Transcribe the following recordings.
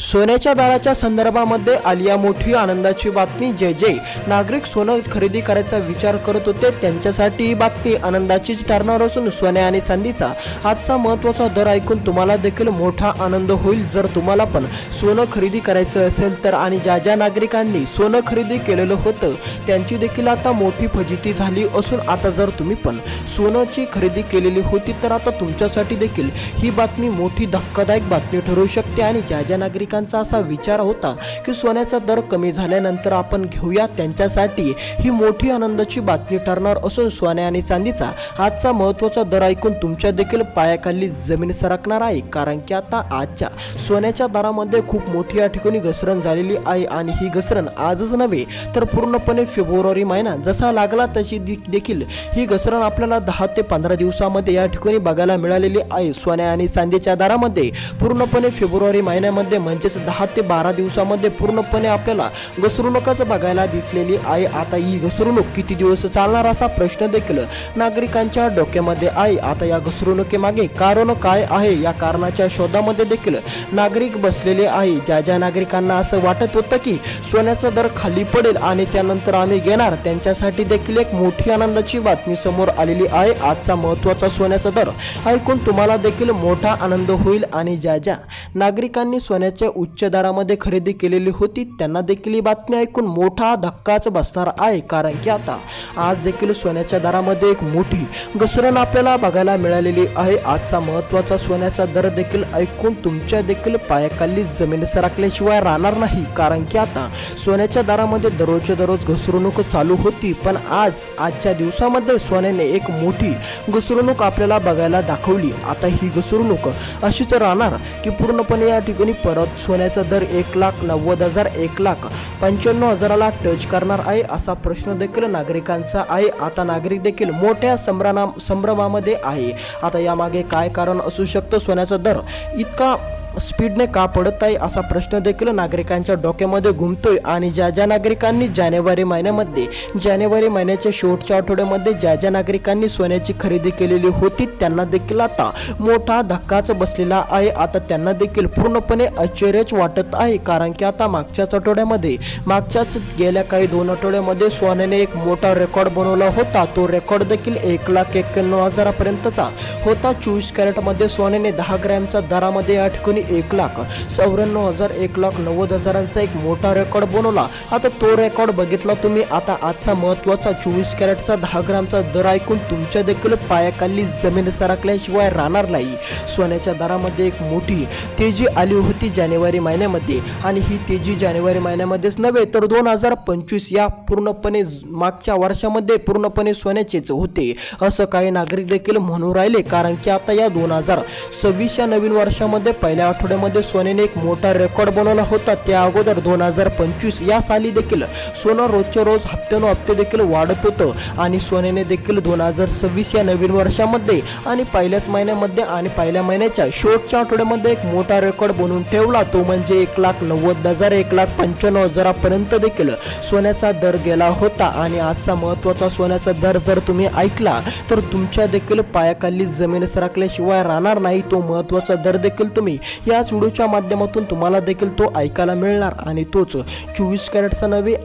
सोन्याच्या दराच्या संदर्भामध्ये आलिया मोठी आनंदाची बातमी। जय जय नागरिक सोनं खरेदी करायचा विचार करत होते त्यांच्यासाठी ही बातमी आनंदाचीच ठरणार असून सोने आणि चांदीचा आजचा महत्त्वाचा दर ऐकून तुम्हाला देखील मोठा आनंद होईल। जर तुम्हाला पण सोनं खरेदी करायचं असेल तर आणि ज्या नागरिकांनी सोनं खरेदी केलेलं होतं त्यांची देखील आता मोठी फजिती झाली असून आता जर तुम्ही पण सोन्याची खरेदी केलेली होती तर आता तुमच्यासाठी देखील ही बातमी मोठी धक्कादायक बातमी ठरू शकते। आणि ज्या नागरिकांचा असा विचार होता की सोन्याचा दर कमी झाल्यानंतर आपण घेऊया त्यांच्यासाठी ही मोठी आनंदाची बातमी ठरणार असून सोने आणि चांदीचा आजचा महत्त्वाचा दर ऐकून तुमच्या देखील पायाखाली जमीन सरकणार आहे। कारण की आता आजच्या सोन्याच्या दरामध्ये खूप मोठी या ठिकाणी घसरण झालेली आहे आणि ही घसरण आजच नव्हे तर पूर्णपणे फेब्रुवारी महिना जसा लागला तशी देखील ही घसरण आपल्याला 10 ते 15 दिवसामध्ये या ठिकाणी बघायला मिळालेली आहे। सोन्या आणि चांदीच्या दरामध्ये पूर्णपणे फेब्रुवारी महिन्यामध्ये म्हणजेच 10 ते 12 दिवसामध्ये पूर्णपणे आपल्याला घसरणूकच बघायला दिसलेली आहे। आता ही घसरणूक किती दिवस चालणार असा प्रश्न देखील नागरिकांच्या डोक्यामध्ये आहे। आता या घसरणुकीमागे कारण काय आहे या कारणाच्या शोधामध्ये देखील नागरिक बसलेले आहे। ज्या नागरिकांना असं वाटत होतं की सोन्याचा दर खाली पडेल आणि त्यानंतर आम्ही घेणार त्यांच्यासाठी देखील एक मोठी आनंदाची बातमी समोर आलेली आहे। आजचा महत्त्वाचा सोन्याचा दर ऐकून तुम्हाला देखील मोठा आनंद होईल आणि ज्या नागरिकांनी सोन्याच्या उच्च दरामध्ये खरेदी केलेली होती त्यांना देखील ही बातमी ऐकून मोठा धक्काच बसणार आहे। कारण की आता आज देखील सोन्याच्या दरामध्ये एक मोठी घसरण आपल्याला बघायला मिळालेली आहे। आजचा महत्त्वाचा सोन्याचा दर देखील ऐकून तुमच्या देखील पायाखाली जमीन सरकल्याशिवाय राहणार नाही। कारण की आता सोन्याच्या दरामध्ये दररोजच्या दररोज घसरणूक चालू होती पण आजच्या दिवसामध्ये सोन्याने एक मोठी घसरणूक आपल्याला बघायला दाखवली। आता ही घसरणूक अशीच राहणार की पूर्णपणे या ठिकाणी परत सोन्याचा दर 1,90,000 1,95,000ला टच करणार आहे असा प्रश्न देखील नागरिकांचा आहे। आता नागरिक देखील मोठ्या संभ्रमामध्ये आहे। आता यामागे काय कारण असू शकतं, सोन्याचा दर इतका स्पीडने का पडत आहे असा प्रश्न देखील नागरिकांच्या डोक्यामध्ये घुमतोय। आणि ज्या नागरिकांनी जानेवारी महिन्याच्या शेवटच्या आठवड्यामध्ये ज्या नागरिकांनी सोन्याची खरेदी केलेली होती त्यांना देखील आता मोठा धक्काच बसलेला आहे। आता त्यांना देखील पूर्णपणे आश्चर्यच वाटत आहे। कारण की आता मागच्याच गेल्या काही 2 आठवड्यामध्ये सोन्याने एक मोठा रेकॉर्ड बनवला होता। तो रेकॉर्ड देखील 1,91,000 पर्यंतचा होता। 24 कॅरेटमध्ये सोन्याने 10 ग्रॅमच्या दरामध्ये या ठिकाणी 1,94,000 1,90,000चा एक मोठा रेकॉर्ड बनवला। आता तो रेकॉर्ड बघितला तुम्ही। आता आजचा महत्त्वाचा 24 कॅरेटचा 10 ग्रामचा दर ऐकून तुमच्या देखील पायाखाली जमीन सरकल्याशिवाय राहणार नाही। सोन्याच्या दरामध्ये एक मोठी तेजी आली होती जानेवारी महिन्यामध्ये आणि ही तेजी जानेवारी महिन्यामध्येच नव्हे तर 2025 या पूर्णपणे मागच्या वर्षामध्ये पूर्णपणे सोन्याचेच होते असं काही नागरिक देखील म्हणून राहिले। कारण की आता या 2026 या नवीन वर्षामध्ये पहिल्या आठवड्यामध्ये सोन्याने एक मोठा रेकॉर्ड बनवला होता। त्या अगोदर 2025 या साली देखील सोनं रोजच्या रोज हप्ते देखील वाढत होतं आणि सोन्याने देखील 2026 या नवीन वर्षामध्ये आणि पहिल्याच महिन्यामध्ये आणि पहिल्या महिन्याच्या शेवटच्या आठवड्यामध्ये एक मोठा रेकॉर्ड बनवून ठेवला। तो म्हणजे 1,90,000 1,95,000 पर्यंत देखील सोन्याचा दर गेला होता। आणि आजचा महत्त्वाचा सोन्याचा दर जर तुम्ही ऐकला तर तुमच्या देखील पायाखाली जमीन सरकल्याशिवाय राहणार नाही। तो महत्त्वाचा दर देखील तुम्ही याच व्हिडिओच्या माध्यमातून तुम्हाला देखील तो ऐकायला मिळणार आणि तोच 24 कॅरेटचा नव्हे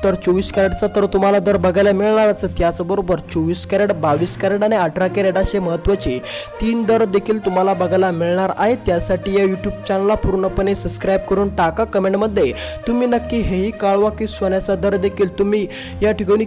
तर 24 कॅरेटचा तर तुम्हाला दर बघायला मिळणारच। त्याचबरोबर 24 कॅरेट 22 कॅरेट आणि 18 कॅरेट असे महत्त्वाचे 3 दर देखील तुम्हाला बघायला मिळणार आहे। त्यासाठी या यूट्यूब चॅनलला पूर्णपणे सबस्क्राईब करून टाका। कमेंटमध्ये तुम्ही नक्की हेही कळवा की सोन्याचा दर देखील तुम्ही या ठिकाणी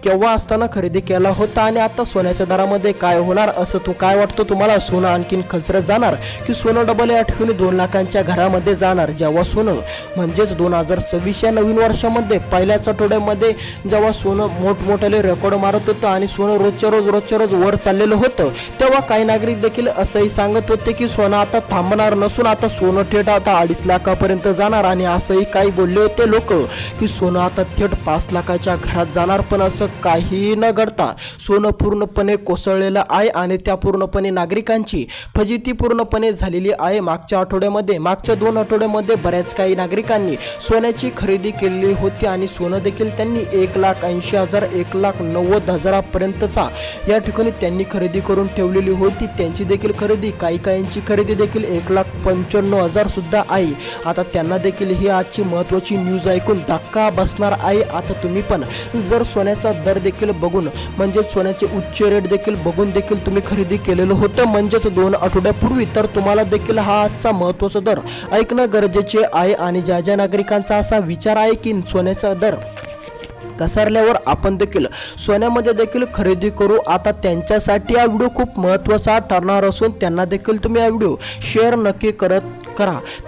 केव्हा असताना खरेदी केला होता आणि आता सोन्याच्या दरामध्ये काय होणार असं काय वाटतं तुम्हाला? सोनं आणखीन खचरत जाणार की सोनं डबल या ठिकाणी 2 लाखांच्या घरामध्ये जाणार? जेव्हा सोनं म्हणजेच 2026 या नवीन वर्षामध्ये पहिल्याच आठवड्यामध्ये जेव्हा सोनं मोठमोठ्याले रेकॉर्ड मारत होतं आणि सोनं रोजच्या रोज वर चाललेलं होतं तेव्हा काही नागरिक देखील असंही सांगत होते की सोनं आता थांबणार नसून आता सोनं थेट आता 2.5 लाखापर्यंत जाणार। आणि असंही काही बोलले होते लोक की सोनं आता थेट 5 लाखाच्या घरात जाणार। पण असं काहीही न घडता सोनं पूर्णपणे कोसळलेलं आहे आणि त्या पूर्णपणे नागरिकांची फजिती पूर्णपणे झालेली आहे. मागच्या 2 आठवड्यामध्ये बऱ्याच काही नागरिकांनी सोन्याची खरेदी केलेली होती आणि सोनं देखील त्यांनी 1,80,000 1,90,000 पर्यंतचा या ठिकाणी त्यांनी खरेदी करून ठेवलेली होती. त्यांची देखील खरेदी काहींची खरेदी देखील 1,95,000 सुद्धा आहे. आता त्यांना देखील ही आजची महत्त्वाची न्यूज ऐकून धक्का बसणार आहे. आता तुम्ही पण जर सोन्याचा दर देखील बघून म्हणजे सोन्याचे उच्च रेट देखील बघून देखील तुम्ही खरेदी केलेलं होतं म्हणजेच 2 आठवड्यापूर्वी, तर तुम्हाला देखील हा आजचा महत्त्वाचा दर ऐकणं गरजेचे आहे. आणि ज्या नागरिकांचा असा विचार आहे की सोन्याचा दर घसरल्यावर आपण देखील सोन्यामध्ये देखील खरेदी करू, आता त्यांच्यासाठी हा व्हिडिओ खूप महत्त्वाचा ठरणार असून त्यांना देखील तुम्ही हा व्हिडिओ शेअर नक्की करा.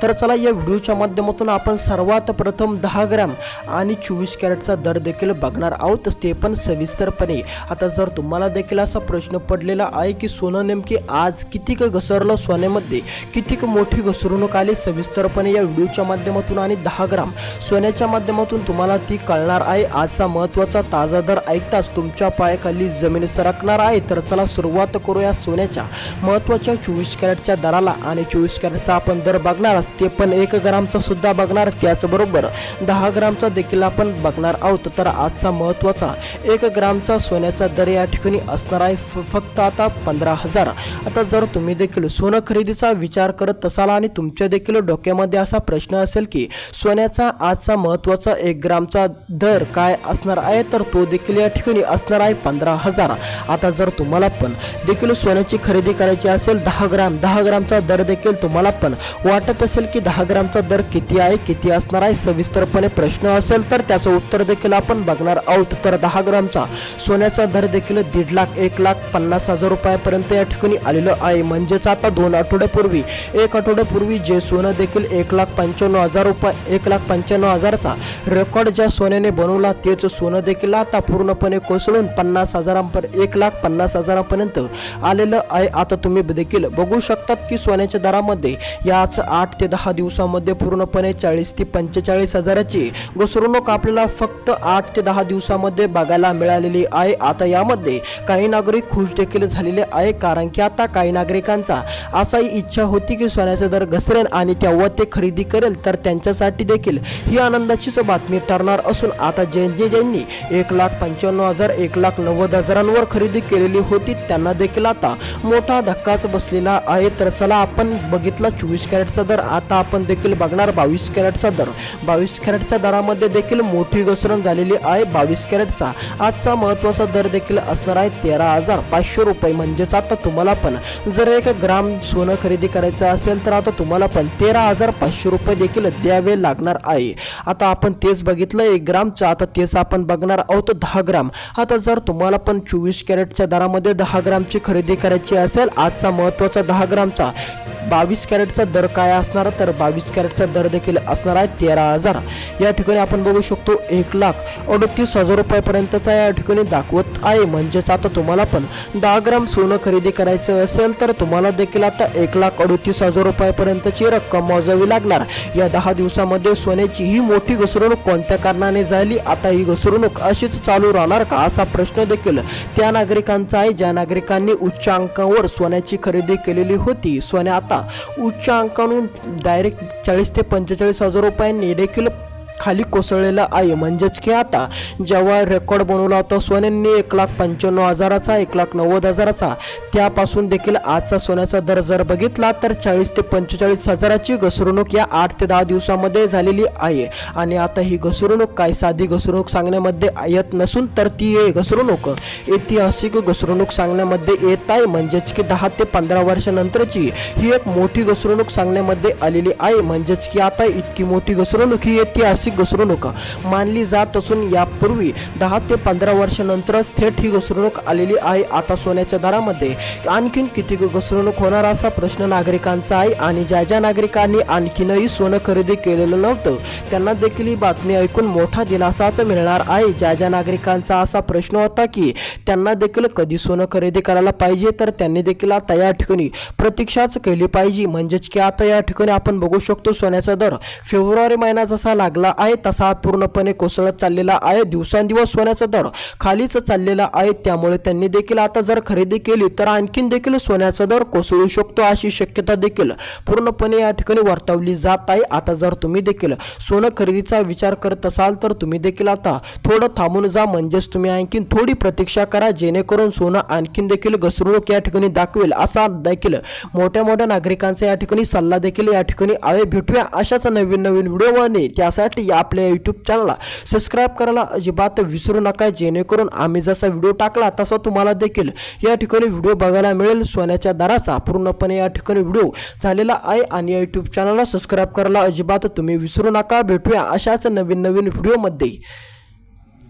तर चला या व्हिडिओच्या माध्यमातून आपण सर्वात प्रथम 10 ग्रॅम आणि 24 कॅरेटचा दर देखील बघणार आहोत, ते पण सविस्तरपणे. आता जर तुम्हाला देखील असा प्रश्न पडलेला आहे की सोनं नेमके आज कितीक घसरलं, सोन्यामध्ये कितीक मोठी घसरणूक आली, सविस्तरपणे या व्हिडिओच्या माध्यमातून आणि 10 ग्राम सोन्याच्या माध्यमातून तुम्हाला ती कळणार आहे. आजचा महत्त्वाचा ताजा दर ऐकताच तुमच्या पायाखाली जमीन सरकणार आहे. तर चला सुरुवात करूया सोन्याच्या महत्त्वाच्या 24 कॅरेटच्या दराला. आणि 24 कॅरेटचा आपण दर बघणार, ते पण 1 ग्रामचा सुद्धा बघणार, त्याचबरोबर 10 ग्रामचा देखील आपण बघणार आहोत. तर आजचा महत्त्वाचा 1 ग्रामचा सोन्याचा दर या ठिकाणी असणार आहे फक्त आता 15,000. आता जर तुम्ही देखील सोनं खरेदीचा विचार करत असाल आणि तुमच्या देखील डोक्यामध्ये असा प्रश्न असेल की सोन्याचा आजचा महत्त्वाचा 1 ग्रामचा दर काय असणार आहे, तर तो देखील या ठिकाणी असणार आहे 15,000. आता जर तुम्हाला पण देखील सोन्याची खरेदी करायची असेल 10 ग्रामचा दर देखील तुम्हाला पण वाटत असेल की 10 ग्रामचा दर किती आहे, किती असणार आहे, सविस्तरपणे प्रश्न असेल तर त्याचं उत्तर देखील आपण बघणार आहोत. तर 10 ग्रामचा सोन्याचा दर देखील 1.5 लाख 1,50,000 रुपयापर्यंत या ठिकाणी आलेलं आहे. म्हणजेच आता 2 आठवड्यापूर्वी 1 आठवड्यापूर्वी जे सोनं देखील 1,95,000 रुपये 1,95,000चा रेकॉर्ड ज्या सोन्याने बनवला तेच सोनं देखील आता पूर्णपणे कोसळून 1,50,000पर्यंत आलेलं आहे. आता तुम्ही देखील बघू शकतात की सोन्याच्या दरामध्ये याच 8 ते 10 दिवसामध्ये पूर्णपणे 40 ते 45 हजाराची घसरणूक आपल्याला फक्त 8 ते 10 दिवसामध्ये बघायला मिळालेली आहे. आता यामध्ये काही नागरिक खुश देखील झालेले आहे, कारण की आता काही नागरिकांचा असाही इच्छा होती की सोन्याचा दर घसरेल आणि तेव्हा ते खरेदी करेल, तर त्यांच्यासाठी देखील ही आनंदाचीच बातमी ठरणार असून आता ज्यांनी 1,95,000 1,90,000वर खरेदी केलेली होती त्यांना देखील आता मोठा धक्काच बसलेला आहे. तर चला आपण बघितला 24 कॅरेटचा दर, आता आपण देखील बघणार 22 कॅरेटचा दर. 22 कॅरेटच्या दरामध्ये देखील मोठी घसरण झालेली आहे. 22 कॅरेटचा आजचा महत्त्वाचा दर देखील असणार आहे 13,500 रुपये. म्हणजेच आता तुम्हाला पण जर 1 ग्राम सोनं खरेदी करायचं असेल तर आता तुम्हाला पण 13,500 रुपये देखील द्यावे लागणार आहे. आता आपण तेच बघितलं 1 ग्रामचं, आता तेच आपण बघणार आहोत 10 ग्राम. आता जर तुम्हाला पण 24 कॅरेटच्या दरामध्ये 10 ग्रामची खरेदी करायची असेल, आजचा महत्त्वाचा 10 ग्रामचा 22 कॅरेटचा दर काय असणार, तर 22 कॅरेटचा दर देखील असणार आहे 13,000. या ठिकाणी आपण बघू शकतो 1,38,000 रुपयापर्यंतचा या ठिकाणी दाखवत आहे. म्हणजेच आता तुम्हाला पण 10 ग्राम सोनं खरेदी करायचं असेल तर तुम्हाला देखील आता 1,38,000 रुपयापर्यंतची रक्कम मोजावी लागणार. या 10 दिवसामध्ये सोन्याची ही मोठी घसरणूक कोणत्या कारणाने झाली, आता ही घसरणूक अशीच चालू राहणार का, असा प्रश्न देखील त्या नागरिकांचा आहे ज्या नागरिकांनी उच्च अंकावर सोन्याची खरेदी केलेली होती. सोने आता उच्च अंकावरून डायरेक्ट 40 ते 45,000 रुपयांनी देखील खाली कोसळलेला आहे. म्हणजेच की आता जेव्हा रेकॉर्ड बनवला होता सोन्यांनी 1,95,000चा 1,90,000चा, त्यापासून देखील आजचा सोन्याचा दर जर बघितला तर 40 ते 45,000ची घसरणूक या 8 ते 10 दिवसामध्ये झालेली आहे. आणि आता ही घसरणूक काय साधी घसरणूक सांगण्यामध्ये येत नसून तर ती घसरणूक ऐतिहासिक घसरणूक सांगण्यामध्ये येत आहे. म्हणजेच की 10 ते 15 वर्षानंतरची ही एक मोठी घसरणूक सांगण्यामध्ये आलेली आहे. म्हणजेच की आता इतकी मोठी घसरणूक ही ऐतिहासिक घसरणूक मानली जात असून यापूर्वी 10 ते 15 वर्षानंतरच थेट ही घसरणूक आलेली आहे. आता सोन्याच्या दरामध्ये आणखीन किती घसरणूक होणार असा प्रश्न नागरिकांचा आहे. आणि ज्या नागरिकांनी आणखीनही सोनं खरेदी केलेलं नव्हतं त्यांना देखील ही बातमी ऐकून मोठा दिलासाच मिळणार आहे. ज्या नागरिकांचा असा प्रश्न होता की त्यांना देखील कधी सोनं खरेदी करायला पाहिजे, तर त्यांनी देखील आता या ठिकाणी प्रतीक्षाच केली पाहिजे. म्हणजेच की आता या ठिकाणी आपण बघू शकतो सोन्याचा दर फेब्रुवारी महिना जसा लागला आहे तसा पूर्णपणे कोसळत चाललेला आहे. दिवसांदिवस सोन्याचा दर खालीच चाललेला आहे. त्यामुळे त्यांनी देखील आता जर खरेदी केली तर आणखीन देखील सोन्याचा दर कोसळू शकतो अशी शक्यता देखील पूर्णपणे या ठिकाणी वर्तवली जात आहे. आता जर तुम्ही देखील सोनं खरेदीचा विचार करत असाल तर तुम्ही देखील आता थोडं थांबून जा, म्हणजेच तुम्ही आणखीन थोडी प्रतीक्षा करा, जेणेकरून सोनं आणखीन देखील घसरणूक या ठिकाणी दाखवेल असा देखील मोठ्या मोठ्या नागरिकांचा या ठिकाणी सल्ला देखील या ठिकाणी आहे. भेटूया अशाच नवीन व्हिडिओमध्ये. त्यासाठी आपल्या यूट्यूब चॅनलला सबस्क्राईब करायला अजिबात विसरू नका, जेणेकरून आम्ही जसा व्हिडिओ टाकला तसा तुम्हाला देखील या ठिकाणी व्हिडिओ बघायला मिळेल. सोन्याच्या दराचा पूर्णपणे या ठिकाणी व्हिडिओ झालेला आहे आणि या यूट्यूब चॅनलला सबस्क्राईब करायला अजिबात तुम्ही विसरू नका. भेटूया अशाच नवीन व्हिडिओमध्ये.